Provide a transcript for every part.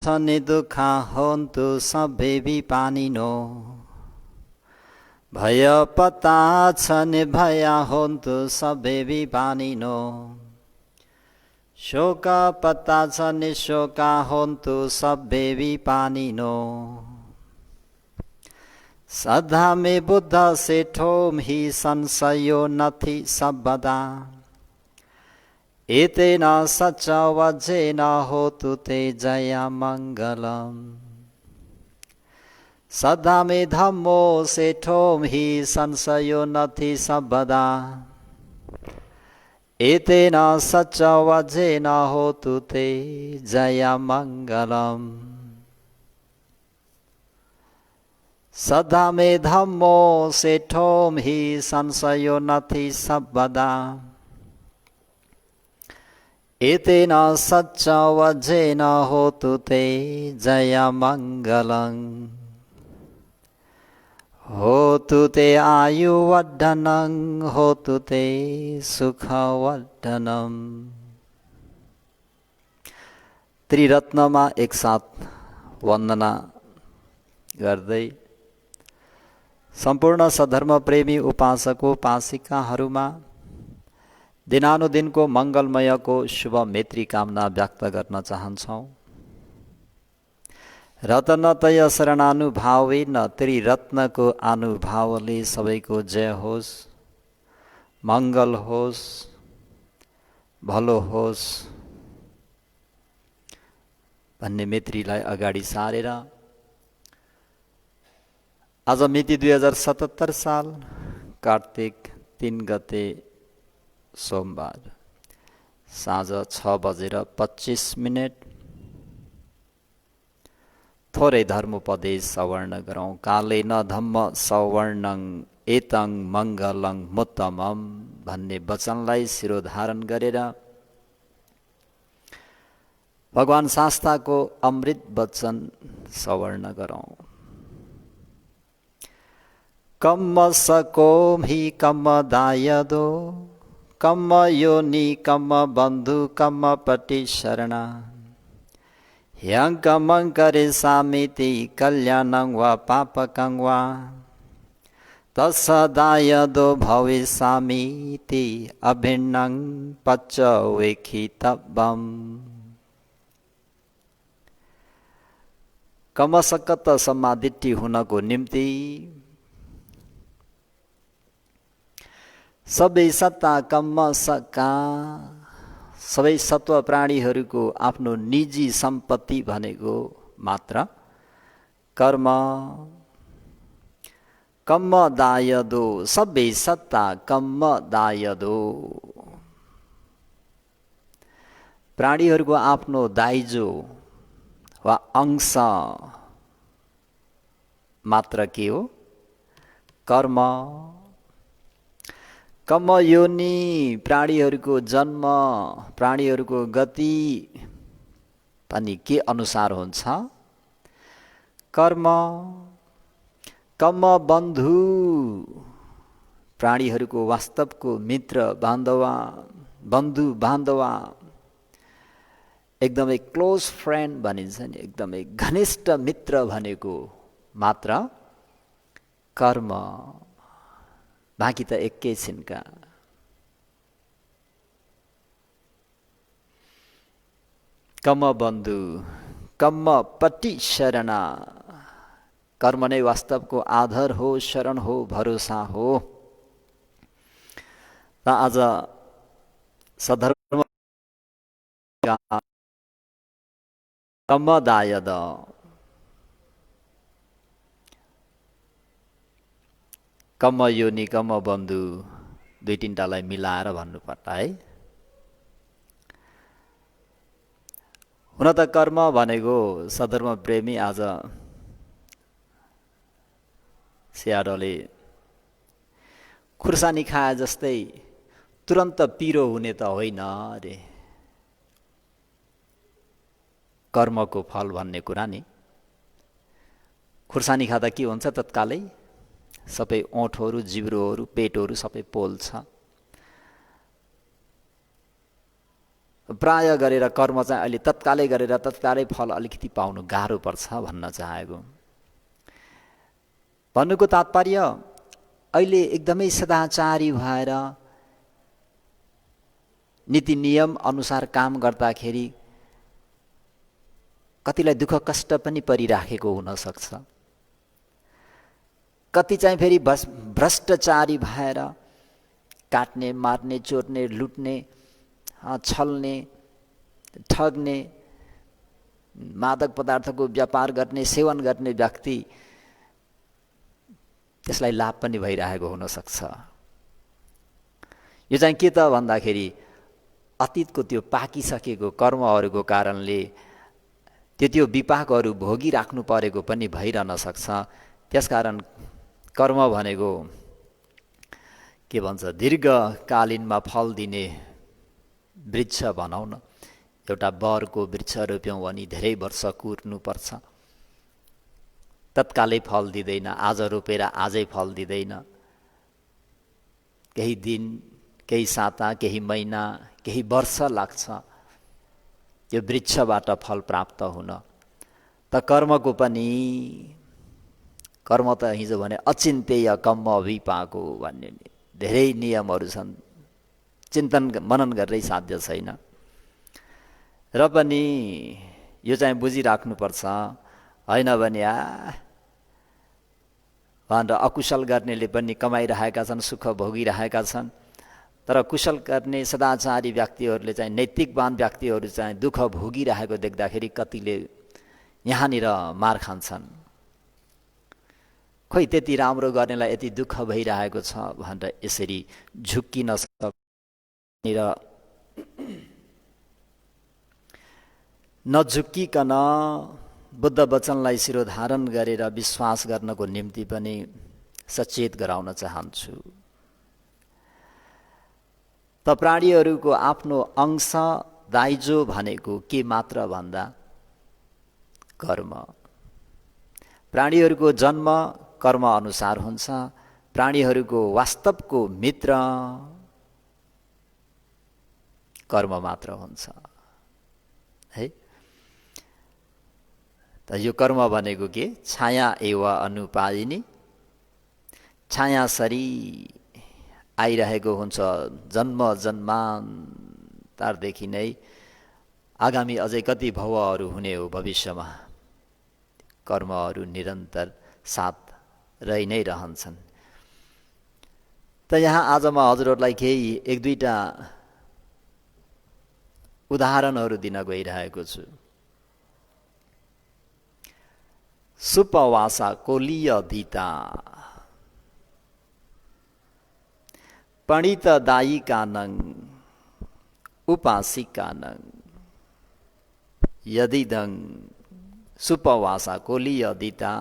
छने दुखा होन्तु सबै विपानिनो भय पता छने भया होन्तु सबै विपानिनो शोक पता छने शोका होन्तु सबै विपानिनो सदा मे बुद्ध सेठोम हि संशयो नथि सबदा एतेन सच्च वज्रेन होतु ते जय मङ्गलम् सदा मे धम्मो सेठोम हि संशयो नथि सबदा एतेन सच्च वज्रेन होतु ते जय मङ्गलम् सदा मे धम्मो सेठोम हि संशयो नथि सबदा एतेन सच्च वज्रेन होतु ते जय मङ्गलम् होतु ते आयुवर्धनं होतु ते सुखवर्धनम्। त्रिरत्नमा एकसाथ वन्दना गर्दै सम्पूर्ण सधर्म प्रेमी उपासक उपासिकाहरूमा दिनानुदिनको मङ्गलमयको शुभ मैत्री कामना व्यक्त गर्न चाहन्छौँ। रत्नतय शरणानुभावेन त्रिरत्नको अनुभावले सबैको जय होस्, मङ्गल होस्, भलो होस् भन्ने मैत्रीलाई अगाडि सारेर आज मिति 2077 साल कार्तिक 3 गते सोमबार साँझ 6:25 थोरै धर्मोपदेश सवर्ण गरौँ। कालेन धम्म सवर्णं एतं मङ्गलं मुत्तमं भन्ने वचनलाई शिरोधारण गरेर भगवान शास्ताको अमृत वचन सवर्ण गरौँ। कम्म सकोम हि कम्म दायदो कम्म योनि कम्म बन्धु कम्म पटि शरणा ह्यङ्कमं करिष्यामीति कल्याणं वा पापकं वा तत्सदायदो भविष्यामीति अभिन्नं पच्चवेक्षितव्यम्। कमसकत समाधिट्ठी हुनको निम्ति सबै सत्ता कम्म सका सबै सत्व प्राणीहरूको आफ्नो निजी सम्पत्ति भनेको मात्र कर्म कम्म दायदो सबै सत्ता कम्म दायदो प्राणीहरूको आफ्नो दाइजो वा अंश मात्र के हो? कर्म। कम्म योनि प्राणीहरूको जन्म प्राणीहरूको गति पनि के अनुसार हुन्छ? कर्म। कम्म बन्धु प्राणीहरूको वास्तवको मित्र बान्धवा बन्धु बान्धवा एकदमै क्लोज फ्रेन्ड भनिन्छ नि, एकदमै घनिष्ठ मित्र भनेको मात्र कर्म, बाँकी त एकैछिनका। कम्म बन्धु कम्म पटि शरणा कर्म नै वास्तवको आधार हो, शरण हो, भरोसा हो। र आज सधर्म कम्म दायद कम्म योनि कम्म बन्धु दुई तिनटालाई मिलाएर भन्नुपर्दा है। हुन त कर्म भनेको सधर्म प्रेमी आज स्याडोले खुर्सानी खाए जस्तै तुरन्त पिरो हुने त होइन अरे। कर्मको फल भन्ने कुरा नि खुर्सानी खाँदा के हुन्छ? तत्कालै सबै ओठहरू जिब्रोहरू पेटहरू सबै पोल्छ प्राय गरेर कर्म चाहिँ अहिले तत्कालै गरेर तत्कालै फल अलिकति पाउनु गाह्रो पर्छ भन्न चाहेको। भन्नुको तात्पर्य अहिले एकदमै सदाचारी भएर नीति नियम अनुसार काम गर्दाखेरि कतिलाई दुःख कष्ट पनि परिराखेको हुनसक्छ। कति चाहिँ फेरि भ्रष्टाचारी भएर काट्ने, मार्ने, चोर्ने, लुट्ने, छल्ने, ठग्ने, मादक पदार्थको व्यापार गर्ने, सेवन गर्ने व्यक्ति त्यसलाई लाभ पनि भइरहेको हुनसक्छ। यो चाहिँ के त भन्दाखेरि अतीतको त्यो पाकिसकेको कर्महरूको कारणले त्यो विपाकहरू भोगिराख्नु परेको पनि भइरहन सक्छ। त्यसकारण कर्म भनेको के भन्छ, दीर्घकालीनमा फल दिने वृक्ष भनौँ न। एउटा बरको वृक्ष रोप्यौँ भने धेरै वर्ष कुर्नुपर्छ, तत्कालै फल दिँदैन। आज रोपेर आजै फल दिँदैन, केही दिन, केही साता, केही महिना, केही वर्ष लाग्छ यो वृक्षबाट फल प्राप्त हुन। त कर्मको पनि, कर्म त हिजो भने अचिन्त्यय कम्म विपाको भन्ने धेरै नियमहरू छन्, चिन्तन मनन गरेरै साध्य छैन। र पनि यो चाहिँ बुझिराख्नुपर्छ, होइन भने भनेर अकुशल गर्नेले पनि कमाइरहेका छन्, सुख भोगिरहेका छन्। तर कुशल गर्ने सदाचारी व्यक्तिहरूले चाहिँ, नैतिकवान व्यक्तिहरू चाहिँ दुःख भोगिरहेको देख्दाखेरि कतिले यहाँनिर मार खान्छन्। खोइ त्यति राम्रो गर्नेलाई यति दुःख भइरहेको छ भनेर यसरी झुक्किन सक्ने र नझुक्किकन बुद्ध वचनलाई शिरोधारण गरेर विश्वास गर्नको निम्ति पनि सचेत गराउन चाहन्छु। त प्राणीहरूको आफ्नो अंश दाइजो भनेको के मात्र भन्दा कर्म। प्राणीहरूको जन्म कर्म अनुसार हुन्छ। प्राणीहरूको वास्तवको मित्र कर्म मात्र हुन्छ है। त यो कर्म भनेको के? छाया एव अनुपादिनी, छाया सरी आइरहेको हुन्छ जन्म जन्मान्तरदेखि नै। आगामी अझै कति भवहरू हुने हो भविष्यमा, कर्महरू निरन्तर साथ रहि नै रहन्छन्। त यहाँ आज म हजुरहरूलाई केही एक दुईटा उदाहरणहरू दिन गइरहेको छु। सुपवासा कोलीय दिता पणित दायिकानङ उपासिकानङ यदिदं सुपवासा कोलीय दिता।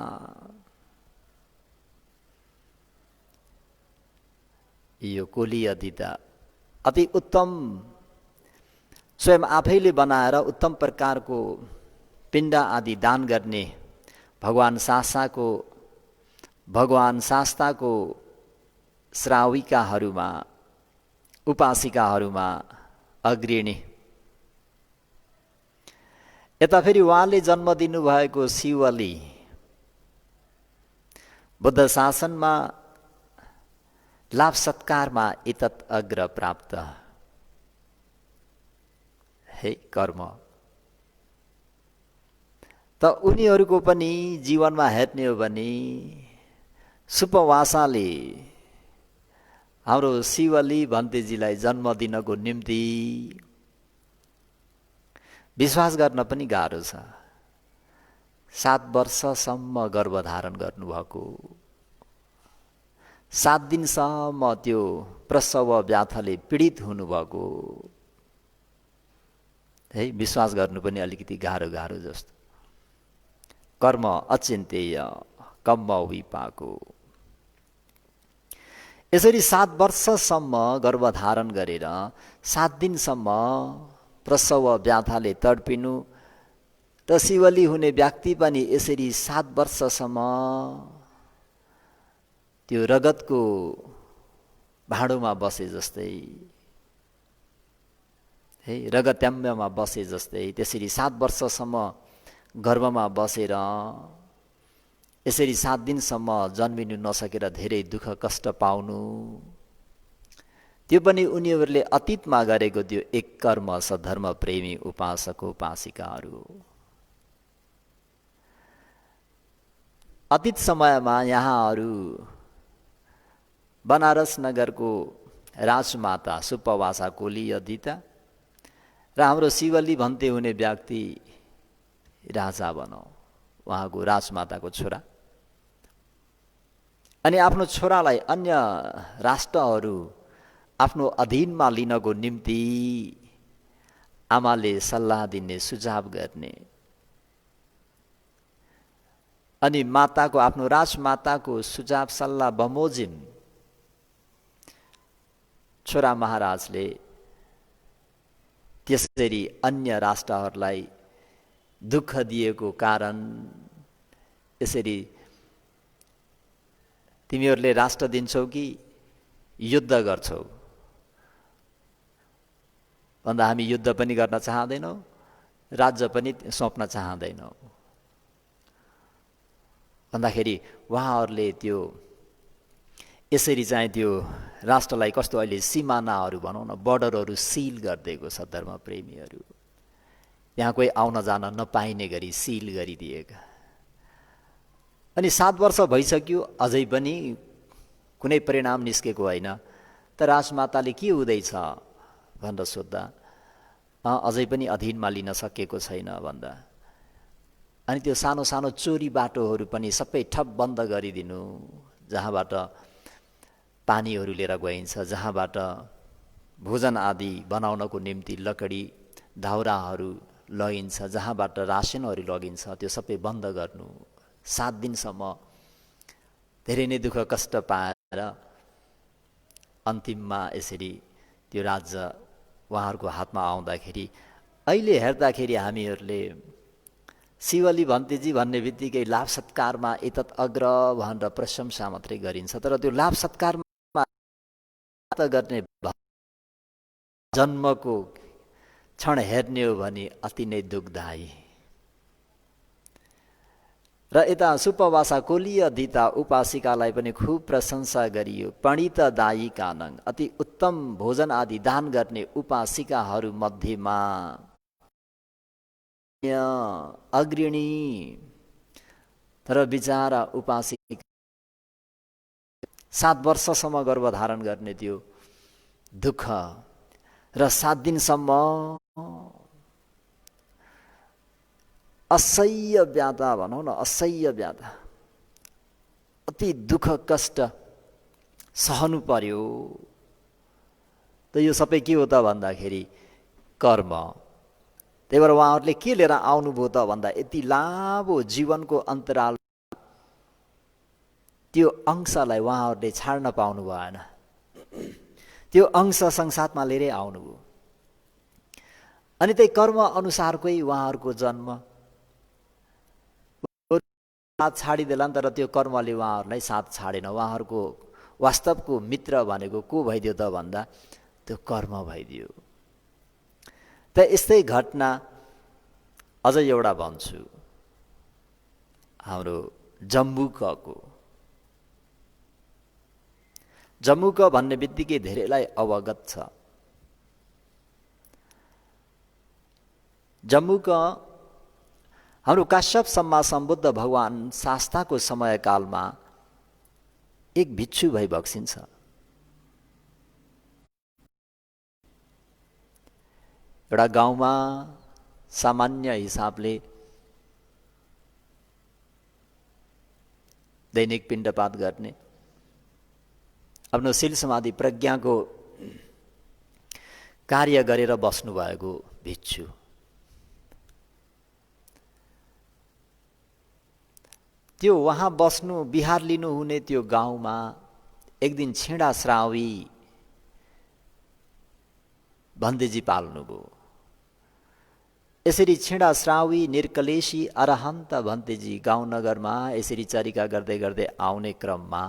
यो कोलीय दिता अति उत्तम, स्वयं आफैले बनाएर उत्तम प्रकारको पिण्ड आदि दान गर्ने भगवान शास्ताको श्राविकाहरूमा, उपासिकाहरूमा अग्रणी। यता फेरि उहाँले जन्म दिनुभएको शिवली बुद्ध शासनमा लाभ सत्कारमा इतत अग्र प्राप्त हे कर्म। त उनीहरूको पनि जीवनमा हेर्ने हो भने सुपवासाले हाम्रो शिवली भन्तेजीलाई जन्म दिनको निम्ति विश्वास गर्न पनि गाह्रो छ। 7 वर्षसम्म गर्भधारण गर्नुभएको, 7 दिनसम्म त्यो प्रसव व्याधले पीडित हुनुभएको है। विश्वास गर्नु पनि अलिकति गाह्रो जस्तो। कर्म अचिन्त्यय कम्म विपाको। यसरी 7 वर्षसम्म गर्भधारण गरेर 7 दिनसम्म प्रसव व्याधाले तडपिनु। त शिवली हुने व्यक्ति पनि यसरी 7 वर्षसम्म त्यो रगतको भाँडोमा बसे जस्तै है रगत्याम्यमा बसे जस्तै त्यसरी 7 वर्षसम्म गर्भमा बसेर यसरी 7 दिनसम्म जन्मिनु नसकेर धेरै दुःख कष्ट पाउनु, त्यो पनि उनीहरूले अतीतमा गरेको त्यो एक कर्म सधर्म प्रेमी उपासक उपासिकाहरू। अतीत समयमा यहाँहरू बनारस नगरको राजमाता सुपवासा कोली अदिता र हाम्रो शिवल्ली भन्ते हुने व्यक्ति राजा बनाऊ, उहाँको राजमाताको छोरा। अनि आफ्नो छोरालाई अन्य राष्ट्रहरू आफ्नो अधीनमा लिनको निम्ति आमाले सल्लाह दिने, सुझाव गर्ने। अनि माताको, आफ्नो राजमाताको सुझाव सल्लाह बमोजिम छोरा महाराजले त्यसरी अन्य राष्ट्रहरूलाई दुःख दिएको कारण यसरी तिमीहरूले राष्ट्र दिन्छौ कि युद्ध गर्छौ भन्दा हामी युद्ध पनि गर्न चाहँदैनौँ, राज्य पनि सोप्न चाहँदैनौँ भन्दाखेरि उहाँहरूले त्यो यसरी चाहिँ त्यो राष्ट्रलाई कस्तो अहिले सिमानाहरू भनौँ न, बर्डरहरू सिल गरिदिएको छ धर्म प्रेमीहरू, यहाँ कोही आउन जान नपाइने गरी सिल गरिदिएका। अनि 7 वर्ष भइसक्यो अझै पनि कुनै परिणाम निस्केको होइन। त राजमाताले के हुँदैछ भनेर सोद्धा अझै पनि अधीनमा लिन सकेको छैन भन्दा, अनि त्यो सानो सानो चोरी बाटोहरू पनि सबै ठप बन्द गरिदिनु, जहाँबाट पानीहरू लिएर गइन्छ, जहाँबाट भोजन आदि बनाउनको निम्ति लकडी दाउराहरू लगिन्छ, जहाँबाट रासनहरू लगिन्छ, त्यो सबै बन्द गर्नु। 7 दिनसम्म धेरै नै दुःख कष्ट पाएर अन्तिममा यसरी त्यो राज्य उहाँहरूको हातमा आउँदाखेरि अहिले हेर्दाखेरि हामीहरूले शिवल्ली भन्तेजी भन्ने बित्तिकै लाभ सत्कारमा एतत् अग्र भनेर प्रशंसा मात्रै गरिन्छ, तर त्यो लाभ सत्कारमा गर्ने जन्मको क्षण हेर्ने हो भने अति नै दुःखदायी। र यता सुपवासा कोलीय दिता उपासिकालाई पनि खुब प्रशंसा गरियो। पणित दायी कानङ, अति उत्तम भोजन आदि दान गर्ने उपासिकाहरू मध्येमा अग्रणी, तर बिचारा उपासिका 7 वर्षसम्म गर्भधारण गर्ने त्यो दुःख र 7 दिनसम्म असह्य व्याधा भनौँ न, असह्य व्याधा, अति दुःख कष्ट सहनु पर्यो। त यो सबै के हो त भन्दाखेरि कर्म। त्यही भएर उहाँहरूले के लिएर आउनुभयो त भन्दा यति लामो जीवनको अन्तराल त्यो अंशलाई उहाँहरूले छाड्न पाउनु भएन, त्यो अंश संसारमा लिएरै आउनुभयो। अनि त्यही कर्म अनुसारकै उहाँहरूको जन्म साथ छाडिदेला नि, तर त्यो कर्मले उहाँहरूलाई साथ छाडेन। उहाँहरूको वास्तवको मित्र भनेको को भइदियो त भन्दा त्यो कर्म भइदियो। त यस्तै घटना अझ एउटा भन्छु, हाम्रो जम्बुकको। जम्बुक भन्ने बित्तिकै धेरैलाई अवगत छ। जम्बुक हाम्रो काश्यप सम्मा सम्बुद्ध भगवान शास्ताको समयकालमा एक भिक्षु भई बक्सिन्छ। एउटा गाउँमा सामान्य हिसाबले दैनिक पिण्डपात गर्ने, आफ्नो शील समाधि प्रज्ञाको कार्य गरेर बस्नुभएको भिक्षु। त्यो वहाँ बस्नु, बिहार लिनु हुने त्यो गाउँमा एक दिन छेडा श्रावी भन्तेजी पाल्नुभयो। यसरी छेडा श्रावी निर्कलेशी अरहन्त भन्तेजी गाउँनगरमा यसरी चरिका गर्दै गर्दै आउने क्रममा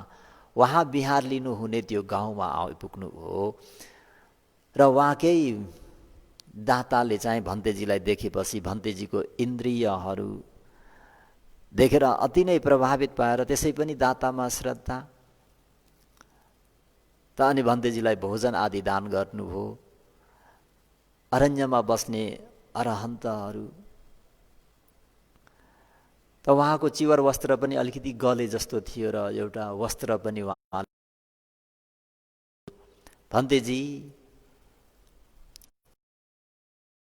वहाँ बिहार लिनु हुने त्यो गाउँमा आइपुग्नु हो। र उहाँकै दाताले चाहिँ भन्तेजीलाई देखेपछि भन्तेजीको इन्द्रियहरू देखेर अति नै प्रभावित भएर त्यसै पनि दातामा श्रद्धा, त अनि भन्तेजीलाई भोजन आदि दान गर्नुभयो। अरण्यमा बस्ने अरहन्तहरू त उहाँको चिवर वस्त्र पनि अलिकति गले जस्तो थियो र एउटा वस्त्र पनि उहाँ भन्तेजी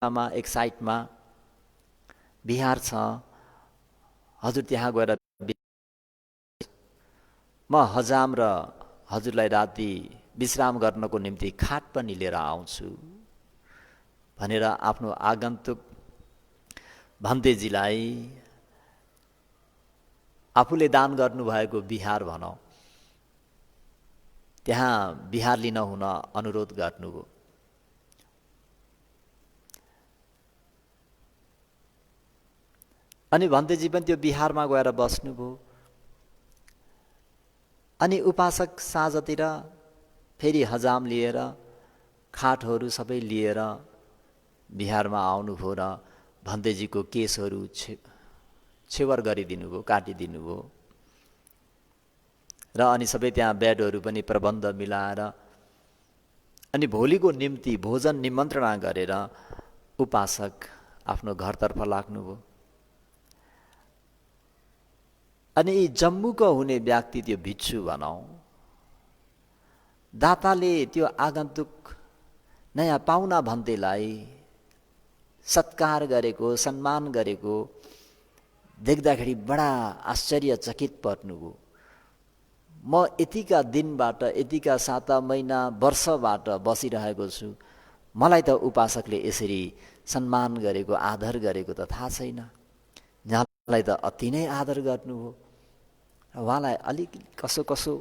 एक साइडमा बिहार छ, हजुर त्यहाँ गएर म हजाम र हजुरलाई राति विश्राम गर्नको निम्ति खाट पनि लिएर आउँछु भनेर आफ्नो आगन्तुक भन्तेजीलाई आफूले दान गर्नुभएको बिहार भनौँ त्यहाँ बिहार लिन हुन अनुरोध गर्नुभयो। अनि भन्तेजी पनि त्यो बिहारमा गएर बस्नुभयो। अनि उपासक साँझतिर फेरि हजाम लिएर खाटहरू सबै लिएर बिहारमा आउनुभयो र भन्तेजीको केसहरू छेवर गरिदिनु भयो, काटिदिनु भयो र अनि सबै त्यहाँ बेडहरू पनि प्रबन्ध मिलाएर अनि भोलिको निम्ति भोजन निमन्त्रणा गरेर उपासक आफ्नो घरतर्फ लाग्नुभयो। अनि यी जम्मूको हुने व्यक्ति त्यो भिक्षु भनौँ, दाताले त्यो आगन्तुक नयाँ पाहुना भन्तेलाई सत्कार गरेको, सम्मान गरेको देख्दाखेरि बडा आश्चर्यचकित पर्नुभयो। म यतिका दिनबाट, यतिका साता महिना वर्षबाट बसिरहेको छु, मलाई त उपासकले यसरी सम्मान गरेको, आदर गरेको त थाहा छैन। यहाँलाई त अति नै आदर गर्नुभयो। उहाँलाई अलिक कसो कसो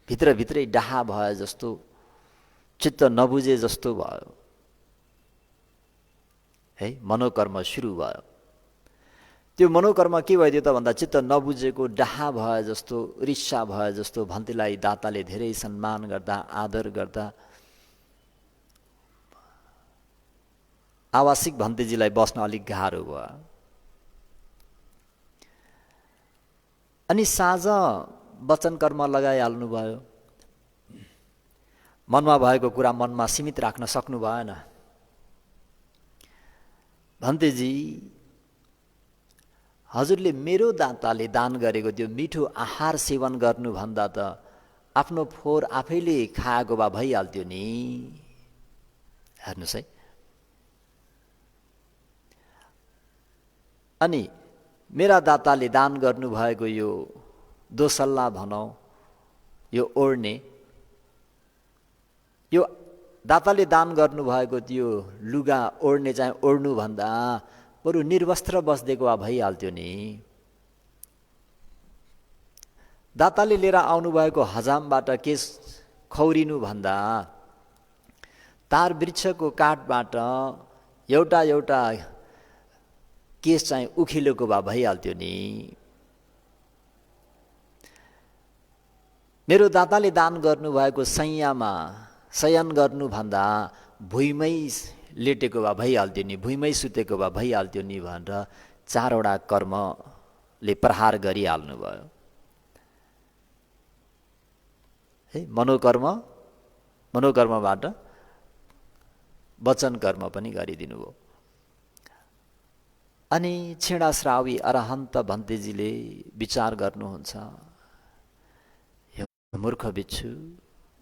भित्रभित्रै डाहा भयो जस्तो, चित्त नबुझे जस्तो भयो है। मनोकर्म सुरु भयो। त्यो मनोकर्म के भइदियो त भन्दा चित्त नबुझेको, डाहा भए जस्तो, रिस्सा भए जस्तो भन्तेलाई दाताले धेरै सम्मान गर्दा, आदर गर्दा आवासिक भन्तेजीलाई बस्न अलिक गाह्रो भयो। अनि साँझ वचन कर्म लगाइहाल्नु भयो। मनमा भएको कुरा मनमा सीमित राख्न सक्नु भएन। भन्तेजी, हजुरले मेरो दाताले दान गरेको त्यो मिठो आहार सेवन गर्नुभन्दा त आफ्नो फोहोर आफैले खाएको भए भइहाल्थ्यो नि। हेर्नुहोस् है। अनि मेरा दाताले दान गर्नुभएको यो दोसल्ला भनौँ, यो ओढ्ने, यो दाताले दान गर्नुभएको त्यो लुगा ओढ्ने चाहिँ ओढ्नुभन्दा बरु निर्वस्त्र बस्देको भए भइहाल्थ्यो नि। दाताले लिएर आउनुभएको हजामबाट केस खौरिनु भन्दा तार वृक्षको काठबाट एउटा एउटा केस चाहिँ उखिलेको भए भइहाल्थ्यो नि। मेरो दाताले दान गर्नुभएको सैयामा शयन गर्नुभन्दा भुइँमै लेटेको भए भइहाल्थ्यो नि, भुइँमै सुतेको भए भइहाल्थ्यो नि भनेर चारवटा कर्मले प्रहार गरिहाल्नु भयो है। मनोकर्मबाट वचन कर्म पनि गरिदिनु भयो। अनि छेडाश्रावी अरहन्त भन्तेजीले विचार गर्नुहुन्छ, मूर्ख बिच्छु,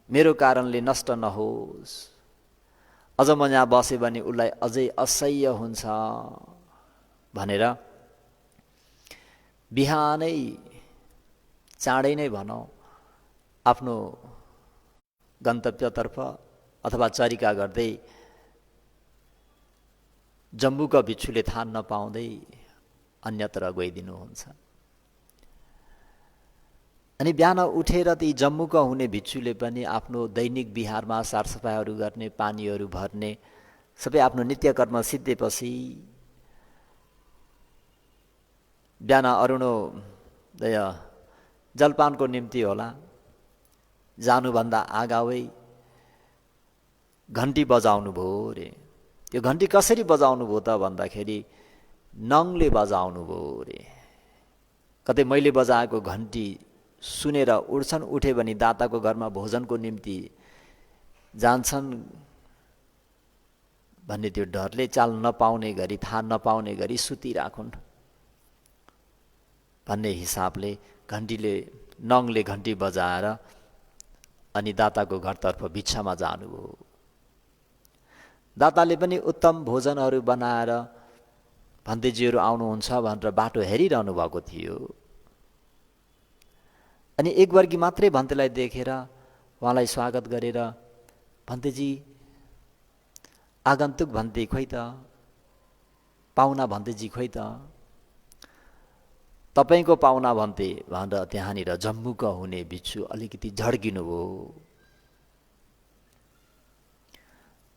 मेरो कारणले नष्ट नहोस्, अझ म यहाँ बसेँ भने उसलाई अझै असह्य हुन्छ भनेर बिहानै चाँडै नै भनौँ आफ्नो गन्तव्यतर्फ अथवा चरिका गर्दै जम्बूका भिक्षुले थाहा नपाउँदै अन्यत्र गइदिनुहुन्छ। अनि बिहान उठेर ती जम्मूका हुने भिक्षुले पनि आफ्नो दैनिक बिहारमा सारसफाइहरू गर्ने, पानीहरू भर्ने सबै आफ्नो नित्यकर्म सिद्धेपछि बिहान अरुणोदय जलपानको निम्ति होला जानुभन्दा आगावै घन्टी बजाउनु भयो रे। त्यो घन्टी कसरी बजाउनु भयो त भन्दाखेरि नङले बजाउनु भयो रे। कतै मैले बजाएको घन्टी सुनेर उठे भने दाताको घरमा भोजनको निम्ति जान्छन् भन्ने त्यो डरले चाल नपाउने गरी, थाहा नपाउने गरी सुतिराखुन् भन्ने हिसाबले नङले घन्टी बजाएर अनि दाताको घरतर्फ भिक्षामा जानुभयो। दाताले पनि उत्तम भोजनहरू बनाएर भन्तेजीहरू आउनुहुन्छ भनेर बाटो हेरिरहनु भएको थियो। अनि एक वर्गी मात्रै भन्तेलाई देखेर उहाँलाई स्वागत गरेर, भन्तेजी आगन्तुक भन्ते खोइ त, पाहुना भन्तेजी खोइ त, तपाईँको पाहुना भन्ते भनेर त्यहाँनिर जम्मुक हुने भिक्षु अलिकति झड्किनु भयो।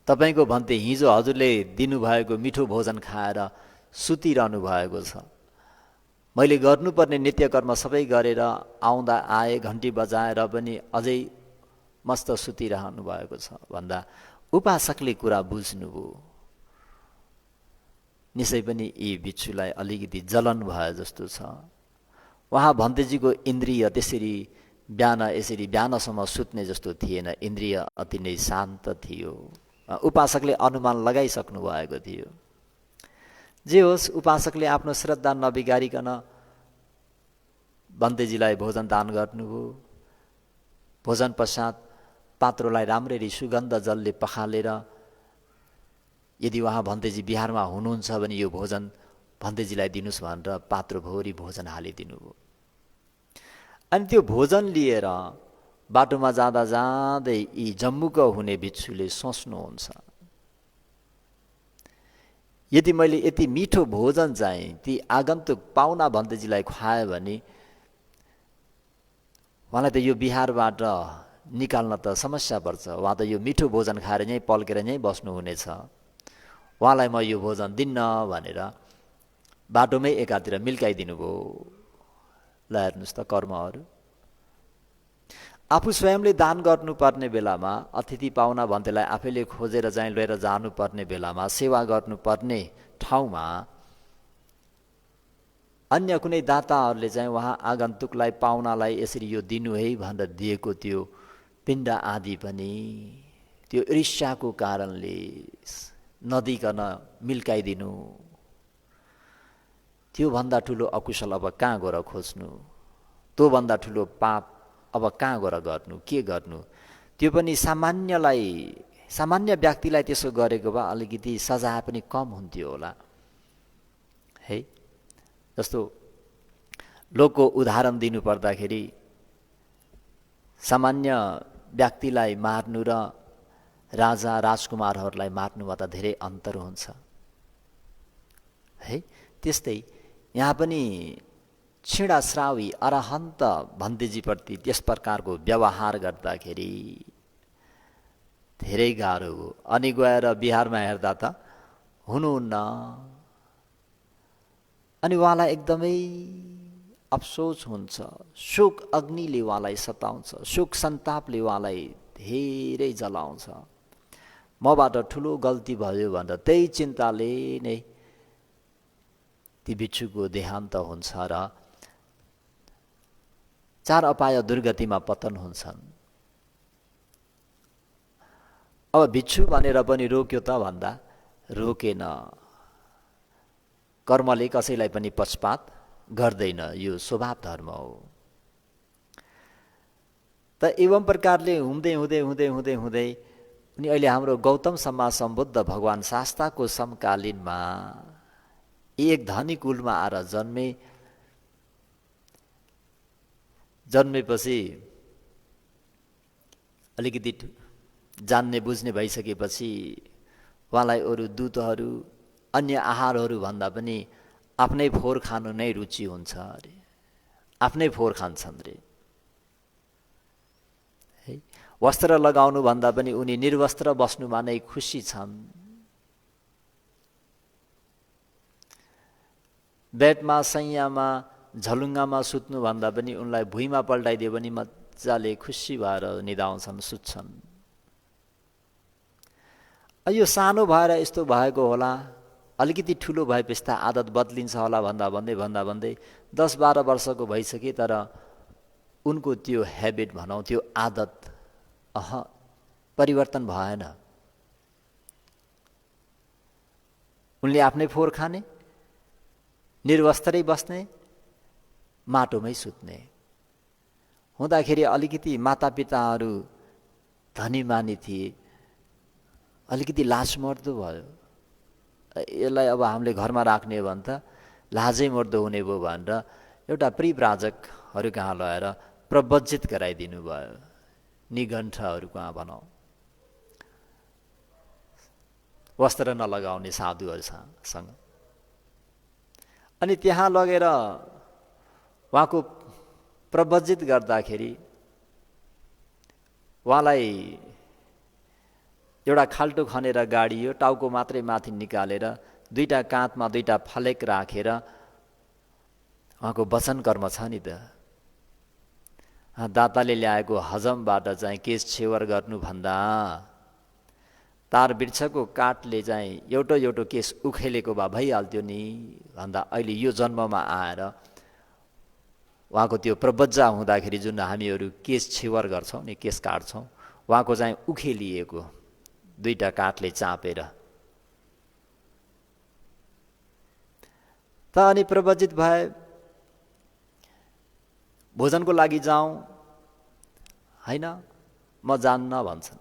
तपाईँको भन्ते हिजो हजुरले दिनुभएको मिठो भोजन खाएर सुतिरहनु भएको छ, मैले गर्नुपर्ने नित्यकर्म सबै गरेर आए, घन्टी बजाएर पनि अझै मस्त सुतिरहनु भएको छ भन्दा उपासकले कुरा बुझ्नुभयो। निश्चय पनि यी भिक्षुलाई अलिकति जलन भए जस्तो छ। उहाँ भन्तेजीको इन्द्रिय त्यसरी बिहानसम्म सुत्ने जस्तो थिएन, इन्द्रिय अति नै शान्त थियो। उपासकले अनुमान लगाइसक्नु भएको थियो। जे होस्, उपासकले आफ्नो श्रद्धा नबिगारिकन भन्तेजीलाई भोजन दान गर्नुभयो। भोजन पश्चात पात्रोलाई राम्ररी सुगन्ध जलले पखालेर, यदि उहाँ भन्तेजी बिहारमा हुनुहुन्छ भने यो भोजन भन्तेजीलाई दिनुहोस् भनेर पात्रोभरि भोजन हालिदिनु भयो। अनि त्यो भोजन लिएर बाटोमा जाँदा जाँदै यी जम्मुक हुने भिक्षुले सोच्नुहुन्छ, यदि मैले यति मिठो भोजन चाहिँ ती आगन्तुक पाहुना भन्तेजीलाई खुवाएँ भने उहाँलाई त यो बिहारबाट निकाल्न त समस्या पर्छ। उहाँ त यो मिठो भोजन खाएर यहीँ पल्केर यहीँ बस्नुहुनेछ, उहाँलाई म यो भोजन दिन्न भनेर बाटोमै एकातिर मिल्काइदिनु भयो। ल हेर्नुहोस् त कर्महरू। आफू स्वयंले दान गर्नुपर्ने बेलामा, अतिथि पाहुना भन्तेलाई आफैले खोजेर चाहिँ लिएर जानुपर्ने बेलामा, सेवा गर्नुपर्ने ठाउँमा अन्य कुनै दाताहरूले चाहिँ उहाँ आगन्तुकलाई, पाहुनालाई यसरी यो दिनु है भनेर दिएको त्यो पिण्ड आदि पनि त्यो ईर्ष्याको कारणले नदिकन मिल्काइदिनु, त्योभन्दा ठुलो अकुशल अब कहाँ गएर खोज्नु, त्योभन्दा ठुलो पाप अब कहाँ गएर गर्नु, के गर्नु। त्यो पनि सामान्य व्यक्तिलाई त्यसो गरेको भए अलिकति सजाय पनि कम हुन्थ्यो होला है। जस्तो लोकको उदाहरण दिनु पर्दाखेरि सामान्य व्यक्तिलाई मार्नु र राजा राजकुमारहरूलाई मार्नुमा त धेरै अन्तर हुन्छ है। त्यस्तै यहाँ पनि क्षीणश्रावी अरहन्त भन्तेजीप्रति त्यस प्रकारको व्यवहार गर्दाखेरि धेरै गाह्रो हो। अनि गएर बिहारमा हेर्दा त हुनुहुन्न। अनि उहाँलाई एकदमै अफसोस हुन्छ, शोक अग्निले उहाँलाई सताउँछ, शोक सन्तापले उहाँलाई धेरै जलाउँछ। मबाट ठुलो गल्ती भयो भनेर त्यही चिन्ताले नै ती भिक्षुको देहान्त हुन्छ र 4 अपाय दुर्गतिमा पतन हुन्छन्। अब भिक्षु भनेर पनि रोक्यो त भन्दा रोकेन। कर्मले कसैलाई पनि पक्षपात गर्दैन, यो स्वभाव धर्म हो। त एवं प्रकारले हुँदै हुँदै हुँदै हुँदै हुँदै अनि अहिले हाम्रो गौतम सम्मा सम्बुद्ध भगवान् शास्ताको समकालीनमा एक धनी कुलमा आएर जन्मेपछि अलिकति जान्ने बुझ्ने भइसकेपछि उहाँलाई अरू दुधहरू, अन्य आहारहरू भन्दा पनि आफ्नै फोहोर खानु नै रुचि हुन्छ अरे, आफ्नै फोहोर खान्छन् रे है। वस्त्र लगाउनु भन्दा पनि उनी निर्वस्त्र बस्नुमा नै खुसी छन्। बेडमा, सैयामा, झलुङ्गामा सुत्नु भन्दा पनि उनलाई भुइँमा पल्टाइदियो भने मजाले खुसी भएर निदाउँछन्, सुत्छन्। यो सानो भएर यस्तो भएको होला, अलिकति ठुलो भएपछि त आदत बदलिन्छ होला भन्दा भन्दै 10-12 वर्षको भइसके, तर उनको त्यो ह्याबिट भनौँ, त्यो आदत परिवर्तन भएन। उनले आफ्नै फोहोर खाने, निर्वस्त्रै बस्ने, माटोमै सुत्ने। हुँदाखेरि अलिकति मातापिताहरू धनीमानी थिए, अलिकति लाज मर्दो भयो। यसलाई अब हामीले घरमा राख्ने हो भने त लाजै मर्दो हुने भयो भनेर एउटा परिव्राजकहरू कहाँ लगेर प्रवज्जित गराइदिनु भयो, निघण्टहरू कहाँ भनौँ, वस्त्र नलगाउने साधुहरूसँग। अनि त्यहाँ लगेर उहाँको प्रवज्जित गर्दाखेरि उहाँलाई एउटा खाल्टो खनेर गाडियो, टाउको मात्रै माथि निकालेर 2टा काँधमा 2टा फलेक राखेर उहाँको वचन कर्म छ नि त, दाताले ल्याएको हजमबाट चाहिँ केश छेवर गर्नुभन्दा तार वृक्षको काठले चाहिँ एउटा केश उखेलेको भए भइहाल्थ्यो नि भन्दा अहिले यो जन्ममा आएर उहाँको त्यो प्रवज्जा हुँदाखेरि जुन हामीहरू केश छेवर गर्छौँ नि, केश काट्छौँ, उहाँको चाहिँ उखेलिएको 2टा काठले चापेर। त अनि प्रवज्जित भए, भोजनको लागि जाउँ, होइन म जान्न भन्छन्।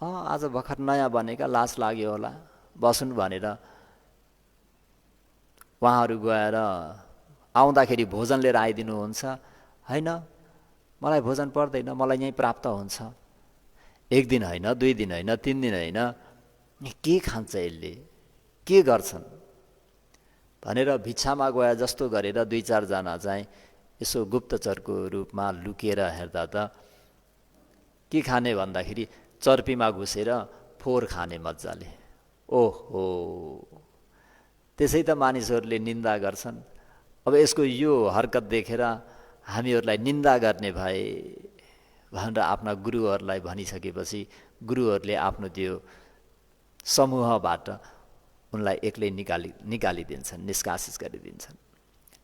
आज भर्खर नयाँ बनेका, लाज लाग्यो होला, बसुन् भनेर उहाँहरू गएर आउँदाखेरि भोजन लिएर आइदिनुहुन्छ। होइन मलाई भोजन पर्दैन, मलाई यहीँ प्राप्त हुन्छ। 1 दिन होइन, 2 दिन होइन, 3 दिन होइन, के खान्छ यसले, के गर्छन् भनेर भिक्षामा गए जस्तो गरेर 2-4 जना चाहिँ यसो गुप्तचरको रूपमा लुकेर हेर्दा त के खाने भन्दाखेरि चर्पीमा घुसेर फोहोर खाने मजाले। ओहो, त्यसै त मानिसहरूले निन्दा गर्छन्। अब यसको यो हरकत देखेर हामीहरूलाई निन्दा गर्ने भए भनेर आफ्ना गुरुहरूलाई भनिसकेपछि गुरुहरूले आफ्नो त्यो समूहबाट उनलाई एक्लै निकालिदिन्छन्, निष्कासित गरिदिन्छन्,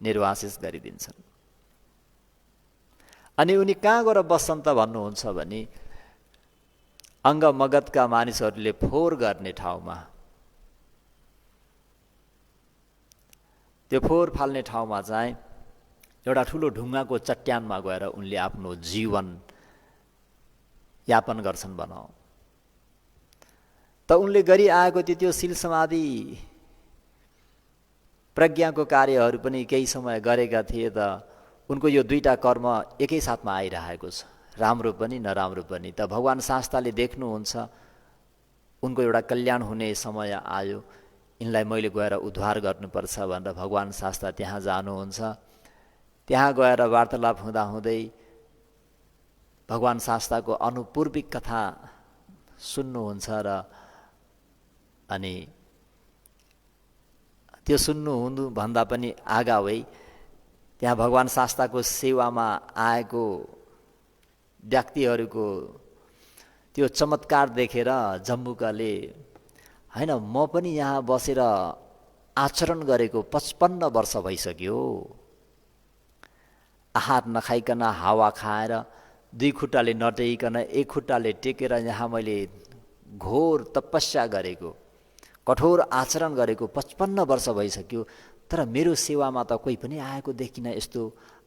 निर्वासित गरिदिन्छन्। अनि उनी कहाँ गएर बस्छन् त भन्नुहुन्छ भने अङ्ग मगधका मानिसहरूले फोहोर गर्ने ठाउँमा, त्यो फोहोर फाल्ने ठाउँमा चाहिँ एउटा ठुलो ढुङ्गाको चट्यानमा गएर उनले आफ्नो जीवन यापन गर्छन् भनौँ। त उनले गरिआएको त्यो शील समाधि प्रज्ञाको कार्यहरू पनि केही समय गरेका थिए त उनको यो 2टा कर्म एकैसाथमा आइरहेको छ, राम्रो पनि नराम्रो पनि। त भगवान शास्ताले देख्नुहुन्छ उनको एउटा कल्याण हुने समय आयो, यिनलाई मैले गएर उद्धार गर्नुपर्छ भनेर भगवान शास्ता त्यहाँ जानुहुन्छ। त्यहाँ गएर वार्तालाप हुँदाहुँदै भगवान शास्ताको अनुपूर्विक कथा सुन्नुहुन्छ र अनि त्यो सुन्नु भन्दा पनि आगावै त्यहाँ भगवान शास्ताको सेवामा आएको व्यक्तिहरूको त्यो चमत्कार देखेर जम्बुकाले होइन म पनि यहाँ बसेर आचरण गरेको 55 वर्ष भइसक्यो, आहार नखाइकन हावा खाएर 2 खुट्टाले नटेकिकन 1 खुट्टाले टेकेर यहाँ मैले घोर तपस्या गरेको, कठोर आचरण गरेको 55 वर्ष भइसक्यो, तर मेरो सेवामा त कोही पनि आएको देखिन। यस्तो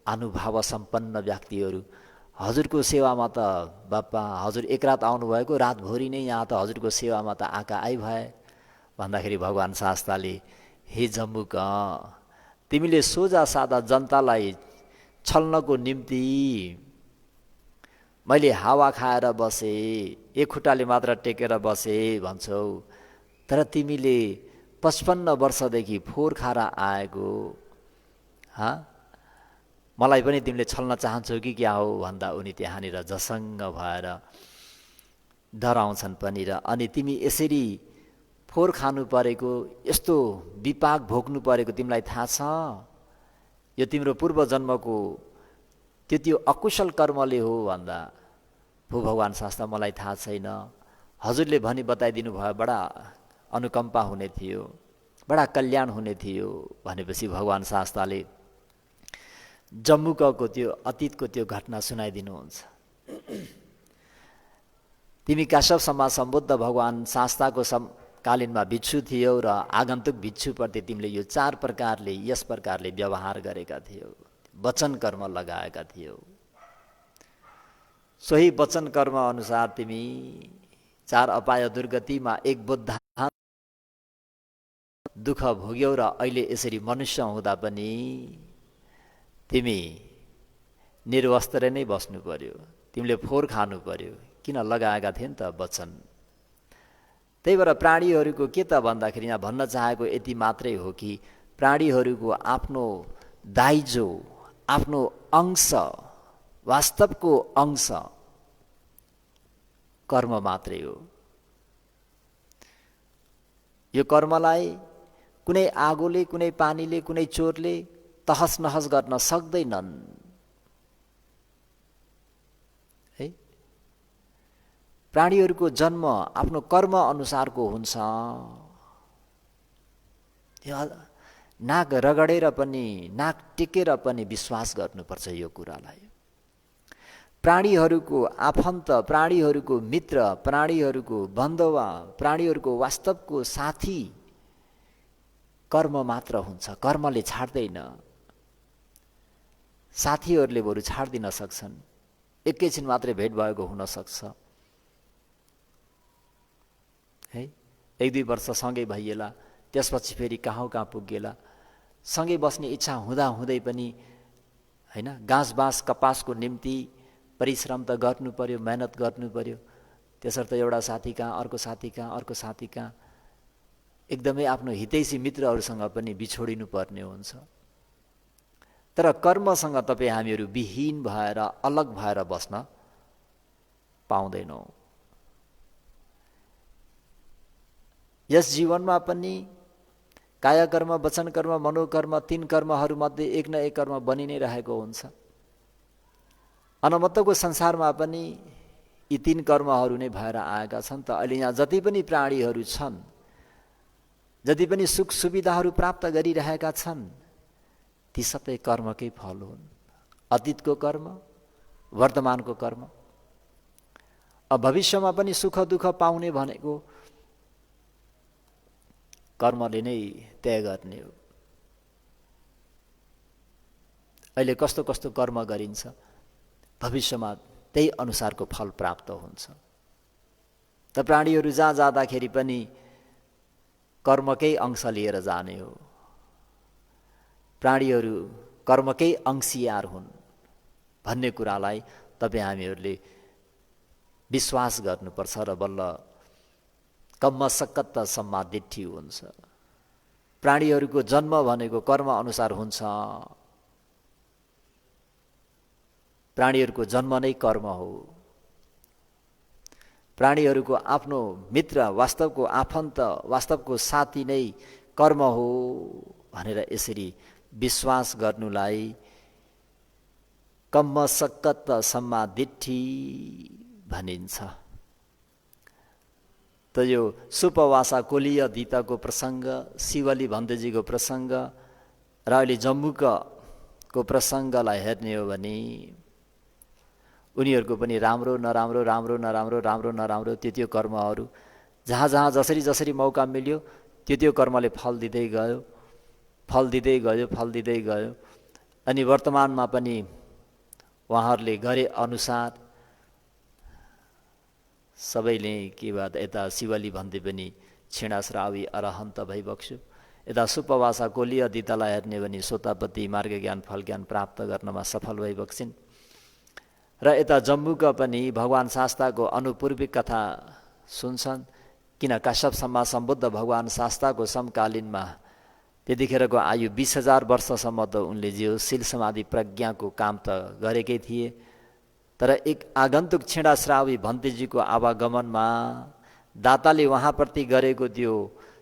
अनुभव सम्पन्न व्यक्तिहरू हजुरको सेवामा त बाप्पा हजुर एक रात आउनुभएको, रातभरि नै यहाँ त हजुरको सेवामा त आँखा आइ भए भन्दाखेरि भगवान शास्ताले हे जम्बुक, तिमीले सोझा सादा जनतालाई छल्नको निम्ति मैले हावा खाएर बसे, 1 खुट्टाले मात्र टेकेर बसे भन्छौ, तर तिमीले 55 वर्षदेखि फोहोर खाएर आएको, मलाई पनि तिमीले छल्न चाहन्छौ कि क्या हो भन्दा उनी त्यहाँनिर जसङ्ग भएर डराउँछन् पनि। र अनि तिमी यसरी फोहोर खानु परेको, यस्तो विपाक भोग्नु परेको तिमीलाई थाहा छ? यो तिम्रो पूर्व जन्मको त्यो अकुशल कर्मले हो भन्दा भगवान शास्ता मलाई थाहा छैन, हजुरले भनी बताइदिनु भयो बडा अनुकम्पा हुने थियो, बडा कल्याण हुने थियो भनेपछि भगवान शास्ताले जम्बुकको त्यो अतीतको त्यो घटना सुनाइदिनुहुन्छ। तिमी काश्यप समाज सम्बुद्ध भगवान शास्ताको कालीनमा भिक्षु थियौ र आगन्तुक भिक्षुप्रति तिमीले यो 4 प्रकारले यस प्रकारले व्यवहार गरेका थियौ, वचन कर्म लगाएका थियौ। सोही वचन कर्म अनुसार तिमी 4 अपाय दुर्गतिमा 1 बुद्ध दुःख भोग्यौ र अहिले यसरी मनुष्य हुँदा पनि तिमी निर्वस्त्र नै बस्नु पर्यो, तिमीले फोहोर खानु पर्यो, किन लगाएका थिए नि त वचन। त्यही भएर प्राणीहरूको के त भन्दाखेरि यहाँ भन्न चाहेको यति मात्रै हो कि प्राणीहरूको आफ्नो दाइजो, आफ्नो अंश, वास्तवको अंश कर्म मात्रै हो। यो कर्मलाई कुनै आगोले, कुनै पानीले, कुनै चोरले तहस नहस गर्न सक्दैनन् है। प्राणीहरूको जन्म आफ्नो कर्म अनुसारको हुन्छ। नाक रगडेर पनि, नाक टेकेर पनि विश्वास गर्नुपर्छ यो कुरालाई। प्राणीहरूको आफन्त, प्राणीहरूको मित्र, प्राणीहरूको बन्धुवा, प्राणीहरूको वास्तवको साथी कर्म मात्र हुन्छ, कर्मले छाड्दैन। साथीहरूले बरु छाड्दिन सक्छन्, एकैछिन मात्रै भेट भएको हुन सक्छ है। 1-2 वर्ष सँगै भइएला, त्यसपछि फेरि कहाँ पुगेला। सँगै बस्ने इच्छा हुँदा हुँदै पनि हैन, घाँस बाँस कपासको निम्ति परिश्रम त गर्नु पर्यो, मेहनत गर्नु पर्यो। त्यसर्थ एउटा साथी कहाँ, अर्को साथी कहाँ, अर्को साथी कहाँ, एकदमै आफ्नो हितैषी मित्रहरूसँग पनि बिछोडिनु पर्ने हुन्छ। तर कर्मसँग तपाईँ हामीहरू विहीन भएर, अलग भएर बस्न पाउँदैनौँ। यस जीवनमा पनि कायकर्म, वचन कर्म, मनोकर्म, 3 कर्महरूमध्ये एक न एक कर्म बनि नै रहेको हुन्छ। अनमत्तको संसारमा पनि यी 3 कर्महरू नै भएर आएका छन्। त अहिले यहाँ जति पनि प्राणीहरू छन्, जति पनि सुख सुविधाहरू प्राप्त गरिरहेका छन्, ती सबै कर्मकै फल हुन्। अतीतको कर्म, वर्तमानको कर्म। अब भविष्यमा पनि सुख दुःख पाउने भनेको कर्मले नै तय गर्ने हो। अहिले कस्तो कस्तो कर्म गरिन्छ, भविष्यमा त्यही अनुसारको फल प्राप्त हुन्छ। त प्राणीहरू जहाँ जाँदाखेरि पनि कर्मकै अंश लिएर जाने हो। प्राणीहरू कर्मकै अंशियार हुन् भन्ने कुरालाई तपाईँ हामीहरूले विश्वास गर्नुपर्छ र बल्ल कम्मसक्कत सम्मादिठी हुन्छ। प्राणीहरूको जन्म भनेको कर्म अनुसार हुन्छ। प्राणीहरूको जन्म नै कर्म हो। प्राणीहरूको आफ्नो मित्र, वास्तवको आफन्त, वास्तवको साथी नै कर्म हो भनेर यसरी विश्वास गर्नुलाई कम्मसक्कत सम्मादिठी भनिन्छ। त यो सुपवासा कोलीय दिताको प्रसङ्ग, शिवली भन्तेजीको प्रसङ्ग र अहिले जम्बुकको प्रसङ्गलाई हेर्ने हो भने उनीहरूको पनि राम्रो नराम्रो, राम्रो नराम्रो, राम्रो नराम्रो त्यो कर्महरू जहाँ जहाँ जसरी जसरी मौका मिल्यो त्यो कर्मले फल दिँदै गयो, फल दिँदै गयो, फल दिँदै गयो। अनि वर्तमानमा पनि उहाँहरूले गरे अनुसार सबैले के भए यता शिवली भन्दै पनि क्षीणाश्रावी अरहन्त भइबक्स्यो, यता सुपवासा कोलीय दितालाई हेर्ने भने सोतापति मार्ग ज्ञान फल ज्ञान प्राप्त गर्नमा सफल भइबक्सिन्। र यता जम्बुका पनि भगवान शास्ताको अनुपूर्विक कथा सुन्छन्। किन काश्यप समाज सम्बुद्ध भगवान शास्ताको समकालीनमा त्यतिखेरको आयु 20,000 वर्षसम्म त उनले जियो शील समाधि प्रज्ञाको काम त गरेकै थिए। तर एक आगन्तुक क्षीणाश्रावी भन्तेजीको आवागमनमा दाताले उहाँप्रति गरेको त्यो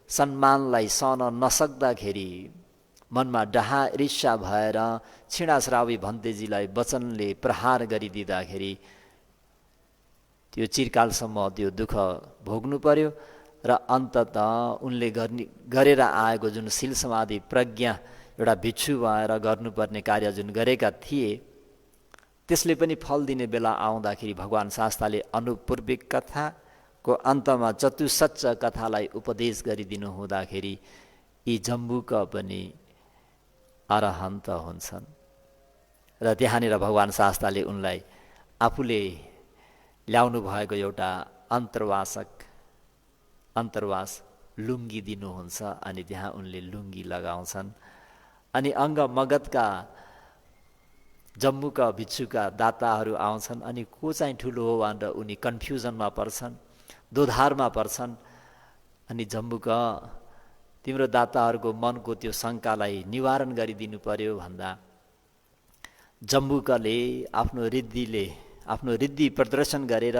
सम्मानलाई सहन नसक्दाखेरि मनमा डाहा ईर्ष्या भएर क्षीणाश्रावी भन्तेजीलाई वचनले प्रहार गरिदिँदाखेरि त्यो चिरकालसम्म त्यो दुःख भोग्नु पर्यो र अन्ततः उनले गरेर आएको जुन शील समाधि प्रज्ञा एउटा भिक्षु भएर गर्नुपर्ने कार्य जुन गरेका थिए त्यसले पनि फल दिने बेला आउँदाखेरि भगवान शास्ताले अनुपूर्विक कथाको अन्तमा चतुसच्च कथालाई उपदेश गरिदिनु हुँदाखेरि यी जम्बुक पनि अरहन्त हुन्छन् र त्यहाँनिर भगवान शास्ताले उनलाई आफूले ल्याउनु भएको एउटा अन्तर्वास लुङ्गी दिनुहुन्छ अनि त्यहाँ उनले लुङ्गी लगाउँछन् अनि अङ्ग मगधका जम्मूका भिक्षुका दाताहरू आउँछन् अनि को चाहिँ ठुलो हो भनेर उनी कन्फ्युजनमा पर्छन्, दोधारमा पर्छन्। अनि जम्मूका तिम्रो दाताहरूको मनको त्यो शङ्कालाई निवारण गरिदिनु पर्यो भन्दा जम्बुकले आफ्नो रिद्धि प्रदर्शन गरेर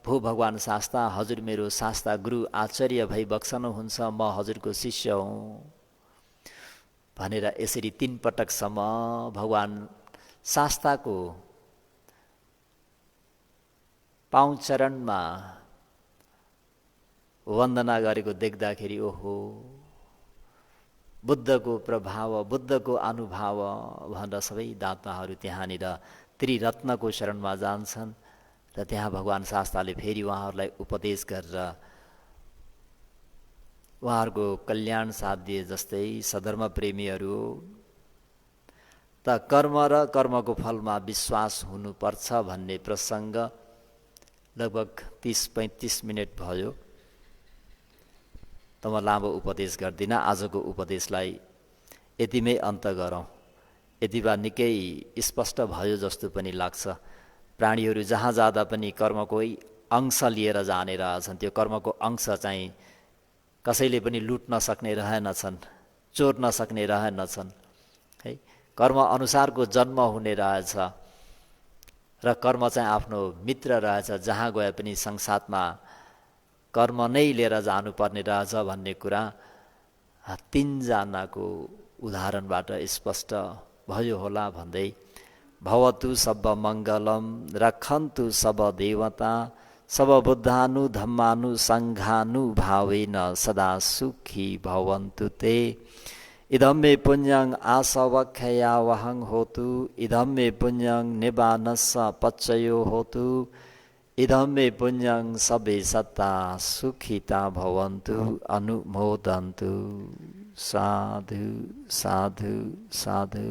भो भगवान शास्ता, हजुर मेरो शास्ता गुरु आचार्य भई बक्सनुहुन्छ, म हजुरको शिष्य हुँ भनेर यसरी 3 पटकसम्म भगवान शास्ताको पाउँचरणमा वन्दना गरेको देख्दाखेरि ओहो बुद्धको प्रभाव, बुद्धको अनुभाव भनेर सबै दाताहरू त्यहाँनिर त्रिरत्नको शरणमा जान्छन् र त्यहाँ भगवान शास्ताले फेरि उहाँहरूलाई उपदेश गरेर उहाँहरूको कल्याण साध्य जस्तै सधर्म प्रेमीहरू त कर्म र कर्मको फलमा विश्वास हुनुपर्छ भन्ने प्रसङ्ग लगभग 30-35 मिनट भयो। त म लामो उपदेश गर्दिनँ, आजको उपदेशलाई यतिमै अन्त गरौँ। यति बा निकै स्पष्ट भयो जस्तो पनि लाग्छ। प्राणीहरू जहाँ जाँदा पनि कर्मकै अंश लिएर जाने रहेछन्। त्यो कर्मको अंश चाहिँ कसैले पनि लुट्न सक्ने रहेनछन्, चोर्न सक्ने रहेनछन् है। कर्म अनुसारको जन्म हुने रहेछ र कर्म चाहिँ आफ्नो मित्र रहेछ। जहाँ गए पनि संसारमा कर्म नै लिएर जानुपर्ने रहेछ भन्ने कुरा 3 जनाको उदाहरणबाट स्पष्ट भयो होला भन्दै भवतु सब मङ्गलम रक्षन्तु सब देवता सब बुद्धानु धम्मानु सङ्घानु भावेन सदा सुखी भवन्तु ते। इदं मे पुण्यं आसवक्षयावहं होतु, इदं मे पुण्यं निबानस्स पच्चयो होतु, इदं मे पुण्यं सबे सत्ता सुखिता भवन्तु अनुमोदन्तु। साधु साधु साधु।